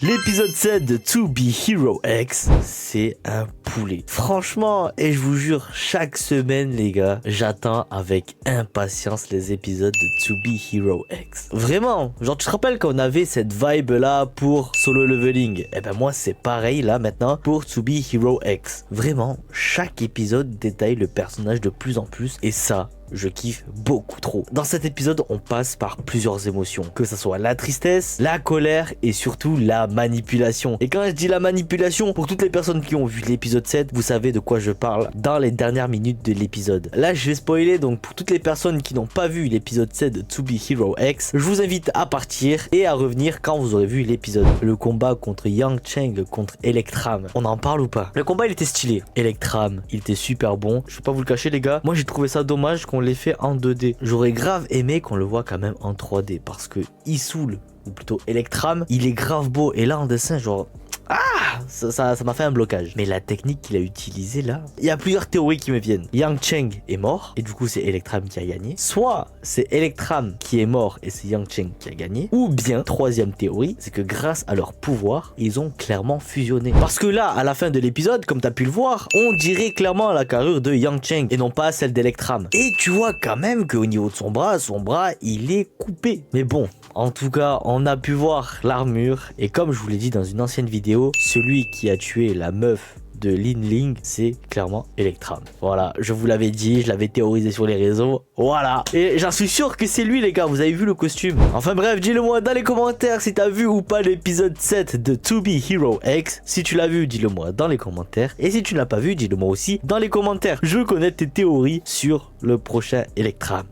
L'épisode 7 de To Be Hero X, c'est un poulet. Franchement, et je vous jure, chaque semaine les gars, j'attends avec impatience les épisodes de To Be Hero X. Vraiment, genre tu te rappelles quand on avait cette vibe là pour Solo Leveling? Eh ben moi c'est pareil là maintenant pour To Be Hero X. Vraiment, chaque épisode détaille le personnage de plus en plus et ça, je kiffe beaucoup trop. Dans cet épisode, on passe par plusieurs émotions, que ce soit la tristesse, la colère et surtout la manipulation. Et quand je dis la manipulation, pour toutes les personnes qui ont vu l'épisode 7, vous savez de quoi je parle dans les dernières minutes de l'épisode. Là, je vais spoiler, donc pour toutes les personnes qui n'ont pas vu l'épisode 7 de To Be Hero X, je vous invite à partir et à revenir quand vous aurez vu l'épisode. Le combat contre Yang Cheng contre Electram, on en parle ou pas? Le combat il était stylé. Electram, il était super bon. Je vais pas vous le cacher les gars, moi j'ai trouvé ça dommage qu'on l'ait fait en 2D. J'aurais grave aimé qu'on le voit quand même en 3D parce que Isoul, ou plutôt Electram, il est grave beau et là en dessin genre... ça m'a fait un blocage. Mais la technique qu'il a utilisée là, il y a plusieurs théories qui me viennent. Yang Cheng est mort et du coup c'est Electram qui a gagné. Soit c'est Electram qui est mort et c'est Yang Cheng qui a gagné. Ou bien, troisième théorie, c'est que grâce à leur pouvoir, ils ont clairement fusionné. Parce que là, à la fin de l'épisode, comme t'as pu le voir, on dirait clairement la carrure de Yang Cheng et non pas celle d'Electram. Et tu vois quand même qu'au niveau de son bras, il est coupé. Mais bon, en tout cas, on a pu voir l'armure et comme je vous l'ai dit dans une ancienne vidéo, celui qui a tué la meuf de Lin Ling, c'est clairement Electram. Voilà, je vous l'avais dit, je l'avais théorisé sur les réseaux. Voilà. Et j'en suis sûr que c'est lui les gars, vous avez vu le costume. Enfin bref, dis-le moi dans les commentaires si t'as vu ou pas l'épisode 7 de To Be Hero X. Si tu l'as vu, dis-le moi dans les commentaires. Et si tu ne l'as pas vu, dis-le moi aussi dans les commentaires. Je veux connaître tes théories sur le prochain Electram.